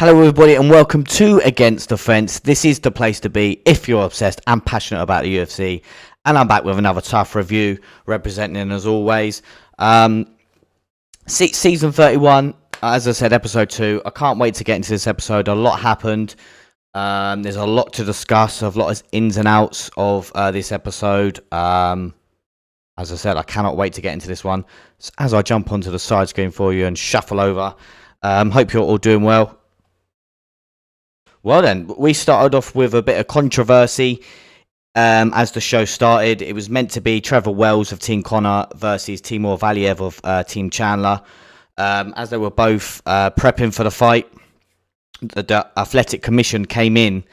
Hello everybody and welcome to Against the Fence. This is the place to be if you're obsessed and passionate about the UFC. And I'm back with another tough review, representing as always. Season 31, as I said, episode 2. I can't wait to get into this episode. A lot happened. There's a lot to discuss, a lot of ins and outs of this episode. As I said, I cannot wait to get into this one. So as I jump onto the side screen for you and shuffle over, hope you're all doing well. Well then, we started off with a bit of controversy as the show started. It was meant to be Trevor Wells of Team Conor versus Timur Valiev of Team Chandler. As they were both prepping for the fight, the Athletic Commission came in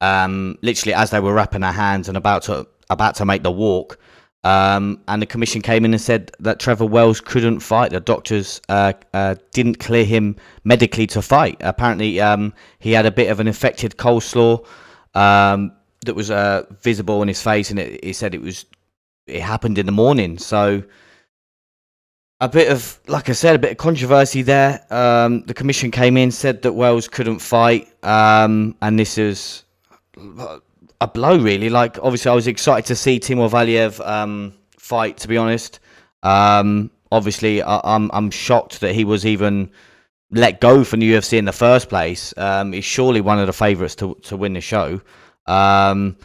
literally as they were wrapping their hands and about to make the walk. And the commission came in and said that Trevor Wells couldn't fight. The doctors didn't clear him medically to fight. Apparently, he had a bit of an infected coleslaw that was visible in his face, and he said it happened in the morning. So a bit of, like I said, a bit of controversy there. The commission came in, said that Wells couldn't fight, and this is a blow, really. Like, obviously, I was excited to see Timur Valiev fight, to be honest. Obviously, I'm shocked that he was even let go from the UFC in the first place. He's surely one of the favourites to win the show. But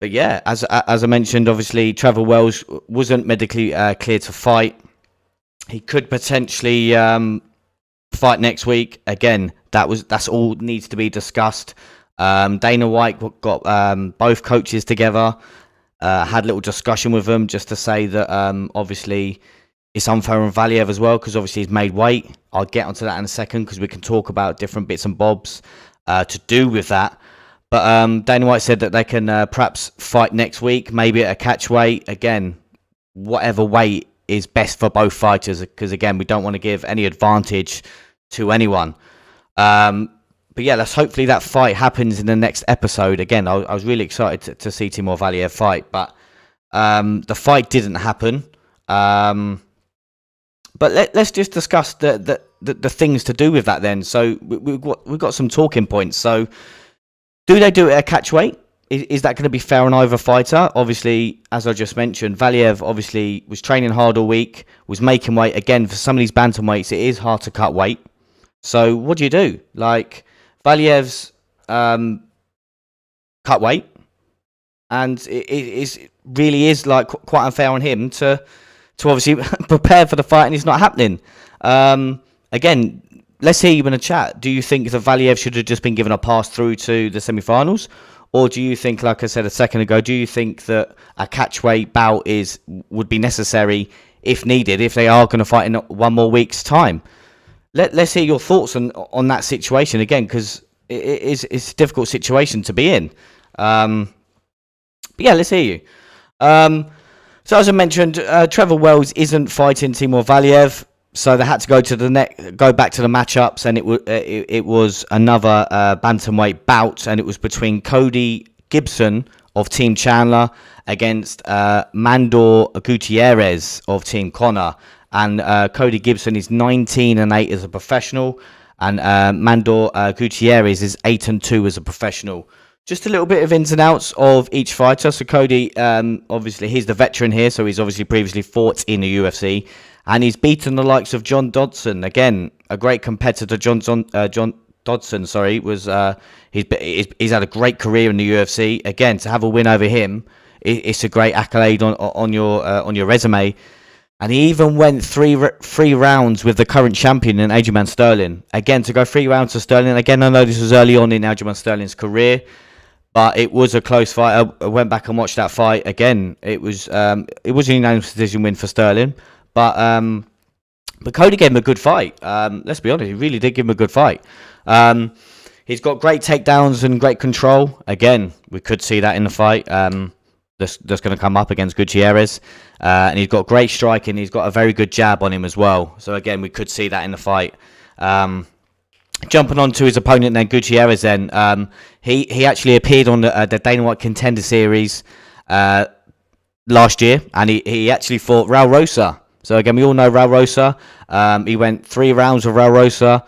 yeah, as I mentioned, obviously, Trevor Wells wasn't medically cleared to fight. He could potentially fight next week. Again, that's all needs to be discussed. Dana White got both coaches together, had a little discussion with them just to say that obviously it's unfair on Valiev as well because obviously he's made weight. I'll get onto that in a second because we can talk about different bits and bobs to do with that. But Dana White said that they can perhaps fight next week, maybe at a catch weight. Again, whatever weight is best for both fighters because, again, we don't want to give any advantage to anyone. But yeah, hopefully that fight happens in the next episode. Again, I was really excited to see Timur Valiev fight, but the fight didn't happen. But let's just discuss the things to do with that then. So we've got some talking points. So do they do it at catch weight? Is that going to be fair on either fighter? Obviously, as I just mentioned, Valiev obviously was training hard all week, was making weight. Again, for some of these bantamweights, it is hard to cut weight. So what do you do? Like, Valiev's cut weight, and it really is like quite unfair on him to obviously prepare for the fight, and it's not happening. Again, let's hear you in a chat. Do you think that Valiev should have just been given a pass through to the semi-finals, or do you think, like I said a second ago, do you think that a catch weight bout would be necessary if needed if they are going to fight in 1 more week's time? Let's hear your thoughts on that situation again, because it's a difficult situation to be in. But yeah, let's hear you. So as I mentioned, Trevor Wells isn't fighting Timur Valiev, so they had to go back to the matchups, and it was another bantamweight bout, and it was between Cody Gibson of Team Chandler against Mandor Gutierrez of Team Conor. And Cody Gibson is 19-8 as a professional, and Mandor Gutierrez is 8-2 as a professional. Just a little bit of ins and outs of each fighter. So Cody, obviously, he's the veteran here, so he's obviously previously fought in the UFC, and he's beaten the likes of John Dodson. Again, a great competitor. John Dodson, sorry, was he's had a great career in the UFC. Again, to have a win over him, it's a great accolade on your resume. And he even went three rounds with the current champion in Aljamain Sterling. Again, to go 3 rounds to Sterling. Again, I know this was early on in Aljamain Sterling's career, but it was a close fight. I went back and watched that fight. Again, it was a unanimous decision win for Sterling. But Cody gave him a good fight. Let's be honest, he really did give him a good fight. He's got great takedowns and great control. Again, we could see that in the fight. That's going to come up against Gutierrez. And he's got great striking. He's got a very good jab on him as well. So again, we could see that in the fight. Jumping on to his opponent then, Gutierrez then. He actually appeared on the Dana White Contender Series last year. And he actually fought Raul Rosa. So again, we all know Raul Rosa. He went 3 rounds with Raul Rosa.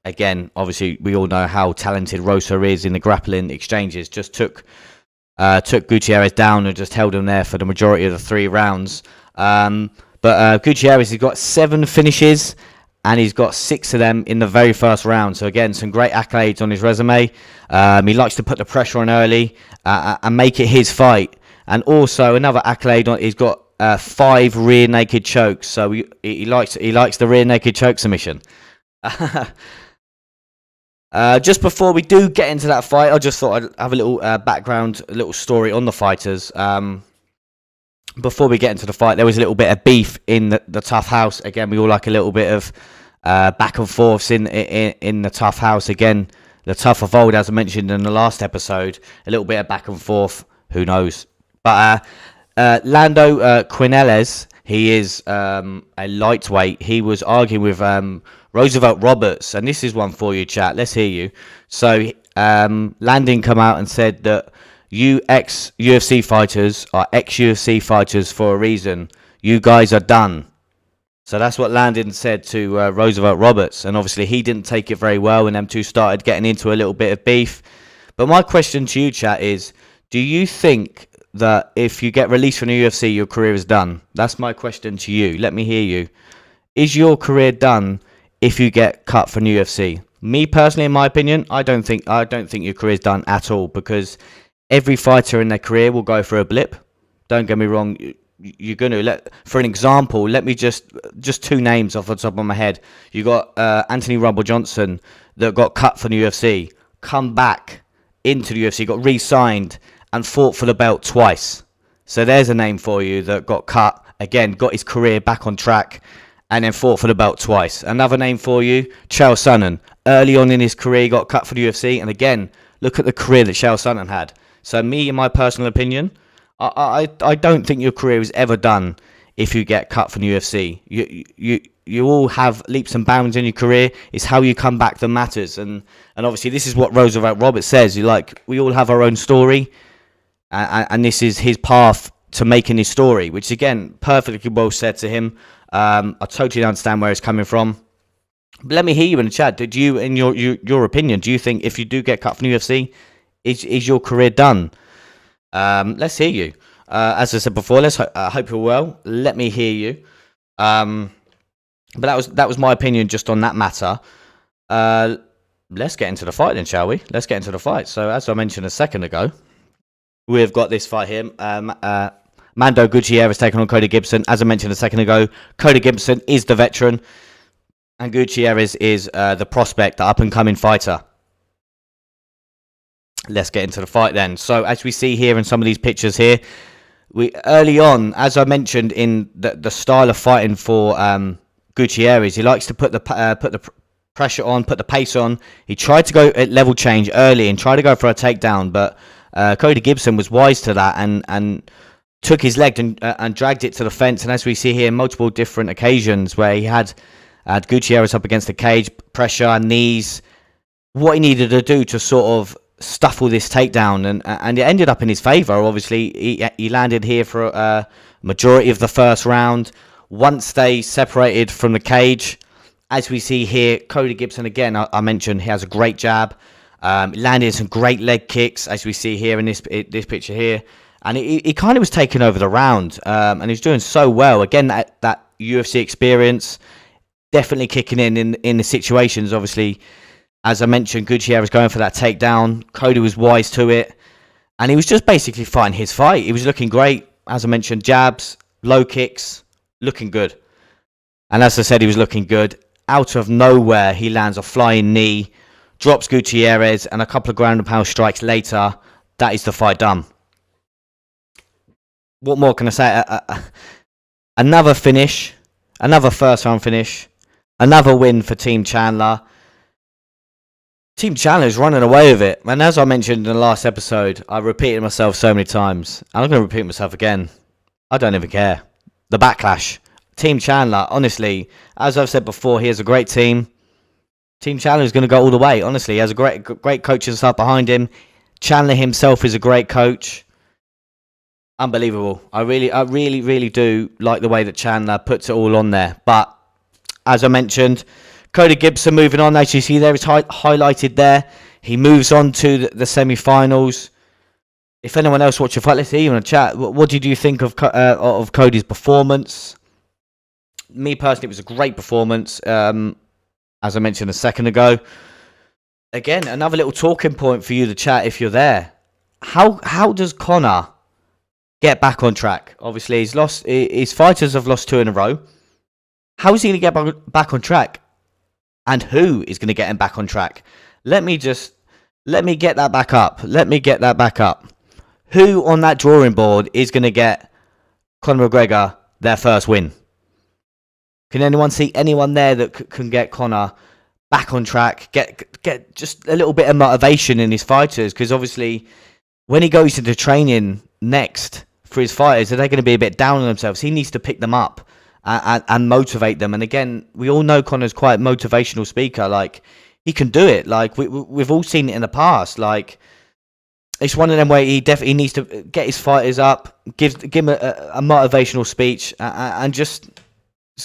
again, obviously, we all know how talented Rosa is in the grappling exchanges. Just took Gutierrez down and just held him there for the majority of the 3 rounds. But Gutierrez, he's got 7 finishes, and he's got 6 of them in the very first round. So again, some great accolades on his resume. He likes to put the pressure on early and make it his fight. And also another accolade he's got 5 rear naked chokes. So he likes the rear naked choke submission. Just before we do get into that fight, I just thought I'd have a little background, a little story on the fighters. Before we get into the fight, there was a little bit of beef in the Tough House. Again, we all like a little bit of back and forths in the Tough House. Again, the Tough of old, as I mentioned in the last episode, a little bit of back and forth. Who knows? But Lando Quinelles, he is a lightweight. He was arguing with Roosevelt Roberts, and this is one for you, chat. Let's hear you. So Landon come out and said that you ex-UFC fighters are ex-UFC fighters for a reason. You guys are done. So that's what Landon said to Roosevelt Roberts, and obviously he didn't take it very well, and them two started getting into a little bit of beef. But my question to you, chat, is do you think that if you get released from the UFC, your career is done? That's my question to you. Let me hear you. Is your career done if you get cut from the UFC? Me personally, in my opinion, I don't think your career is done at all, because every fighter in their career will go through a blip. Don't get me wrong. You're going to for an example, let me just 2 names off the top of my head. You got Anthony Rumble Johnson that got cut from the UFC, come back into the UFC, got re-signed, and fought for the belt twice. So there's a name for you that got cut, again, got his career back on track, and then fought for the belt twice. Another name for you, Chael Sonnen. Early on in his career, he got cut for the UFC, and again, look at the career that Chael Sonnen had. So me, in my personal opinion, I don't think your career is ever done if you get cut from the UFC. You all have leaps and bounds in your career. It's how you come back that matters. And obviously this is what Roosevelt Roberts says. We all have our own story, and this is his path to making his story, which again, perfectly well said to him. I totally understand where he's coming from. But let me hear you in the chat. Did you, in your opinion, do you think if you do get cut from the UFC, is your career done? Let's hear you. As I said before, I hope you're well. Let me hear you. But that was my opinion just on that matter. Let's get into the fight then, shall we? Let's get into the fight. So as I mentioned a second ago, we've got this fight here. Mando Gutierrez taking on Cody Gibson. As I mentioned a second ago, Cody Gibson is the veteran, and Gutierrez is the prospect, the up-and-coming fighter. Let's get into the fight then. So as we see here in some of these pictures here, we early on, as I mentioned, in the style of fighting for Gutierrez, he likes to put the pressure on, put the pace on. He tried to go at level change early and tried to go for a takedown, but Cody Gibson was wise to that and took his leg and dragged it to the fence. And as we see here, multiple different occasions where he had Gutierrez up against the cage, pressure, knees, what he needed to do to sort of stuff all this takedown, and it ended up in his favor. Obviously he landed here for a majority of the first round. Once they separated from the cage, as we see here, Cody Gibson again, I mentioned he has a great jab, landed some great leg kicks, as we see here in this picture here, and he kind of was taking over the round, and he's doing so well. Again, that UFC experience definitely kicking in the situations. Obviously, as I mentioned, Gutierrez was going for that takedown. Cody was wise to it. And he was just basically fighting his fight. He was looking great. As I mentioned, jabs, low kicks, looking good. And as I said, he was looking good. Out of nowhere, he lands a flying knee, drops Gutierrez, and a couple of ground and pound strikes later, that is the fight done. What more can I say? Another finish, another first round finish, another win for Team Chandler. Team Chandler is running away with it. And as I mentioned in the last episode, I repeated myself so many times. I'm going to repeat myself again. I don't even care. The backlash. Team Chandler, honestly, as I've said before, he has a great team. Team Chandler is going to go all the way. Honestly, he has a great coaching staff behind him. Chandler himself is a great coach. Unbelievable. I really do like the way that Chandler puts it all on there. But as I mentioned, Cody Gibson moving on, as you see there, it's highlighted there. He moves on to the semi-finals. If anyone else watched the fight, let's hear you in the chat. What did you think of Cody's performance? Me personally, it was a great performance. As I mentioned a second ago. Again, another little talking point for you to chat if you're there. How does Conor get back on track? Obviously, his fighters have lost 2 in a row. How is he going to get back on track? And who is going to get him back on track? Let me get that back up. Who on that drawing board is going to get Conor McGregor their first win? Can anyone see anyone there that can get Conor back on track? Get just a little bit of motivation in his fighters, because obviously when he goes into training next for his fighters, they're going to be a bit down on themselves. He needs to pick them up and motivate them. And again, we all know Conor's quite a motivational speaker. Like, he can do it. Like, we've all seen it in the past. Like, it's one of them where he definitely needs to get his fighters up, give him a motivational speech, and just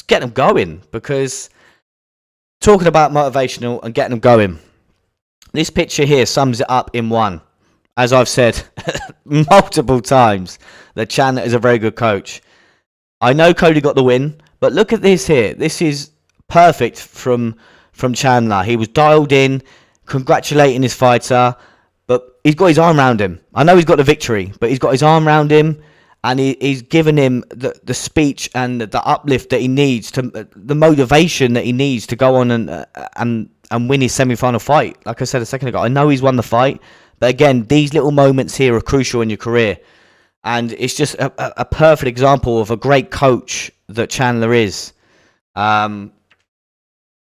get them going. Because talking about motivational and getting them going, this picture here sums it up in one. As I've said multiple times, that Chandler is a very good coach. I know Cody got the win, but look at this here. This is perfect from Chandler. He was dialed in, congratulating his fighter, but he's got his arm around him. I know he's got the victory, but he's got his arm around him, and he's given him the speech and the uplift that he needs, the motivation that he needs to go on and win his semi-final fight. Like I said a second ago, I know he's won the fight, but again, these little moments here are crucial in your career. And it's just a perfect example of a great coach that Chandler is.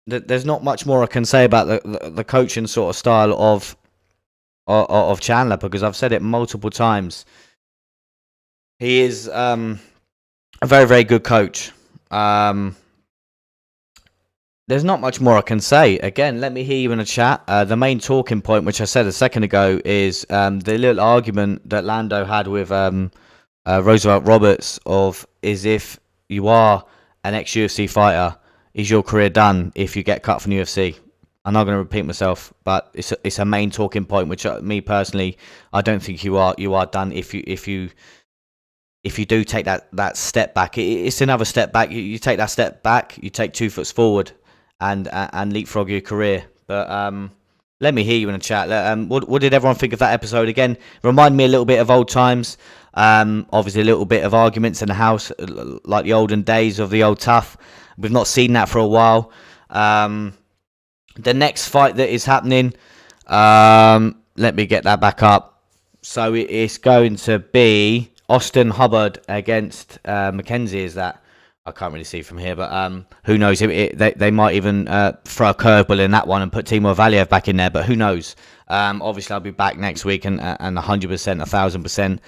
There's not much more I can say about the coaching sort of style of Chandler, because I've said it multiple times. He is a very, very good coach. There's not much more I can say. Again, let me hear you in the chat. The main talking point, which I said a second ago, is the little argument that Lando had with Roosevelt Roberts is if you are an ex-UFC fighter, is your career done if you get cut from UFC? I'm not going to repeat myself, but it's a main talking point, which me personally, I don't think you are done if you do take that step back. It's another step back. You take that step back, you take 2 foot forward, and leapfrog your career. But let me hear you in the chat. What did everyone think of that episode? Again, remind me a little bit of old times. Obviously, a little bit of arguments in the house, like the olden days of the old tough. We've not seen that for a while. The next fight that is happening, let me get that back up. So it's going to be Austin Hubbard against Mackenzie. Is that? I can't really see from here, but who knows? They might even throw a curveball in that one and put Timur Valiev back in there, but who knows? Obviously, I'll be back next week and 100%, 1,000%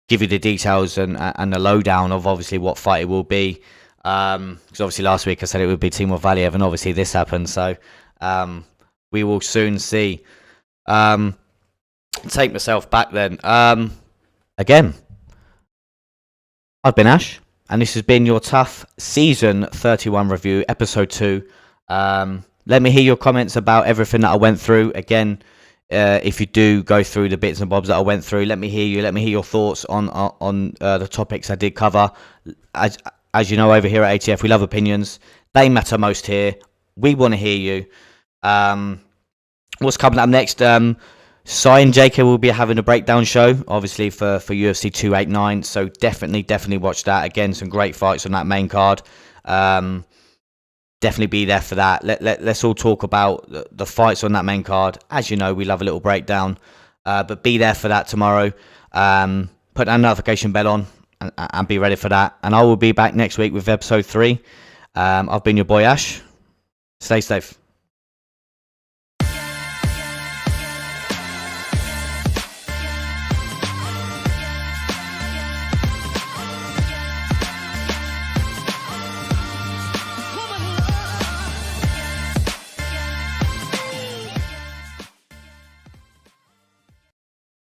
give you the details and the lowdown of obviously what fight it will be. Because obviously last week I said it would be Timur Valiev, and obviously this happened, so we will soon see. Take myself back then. Again, I've been Ash, and this has been your Tough Season 31 review, Episode 2. Let me hear your comments about everything that I went through. Again, if you do go through the bits and bobs that I went through, let me hear you. Let me hear your thoughts on the topics I did cover. As you know, over here at ATF, we love opinions. They matter most here. We want to hear you. What's coming up next? Sai and JK will be having a breakdown show, obviously, for UFC 289. So definitely watch that. Again, some great fights on that main card. Definitely be there for that. Let's all talk about the fights on that main card. As you know, we love a little breakdown. But be there for that tomorrow. Put that notification bell on and be ready for that. And I will be back next week with episode 3. I've been your boy Ash. Stay safe.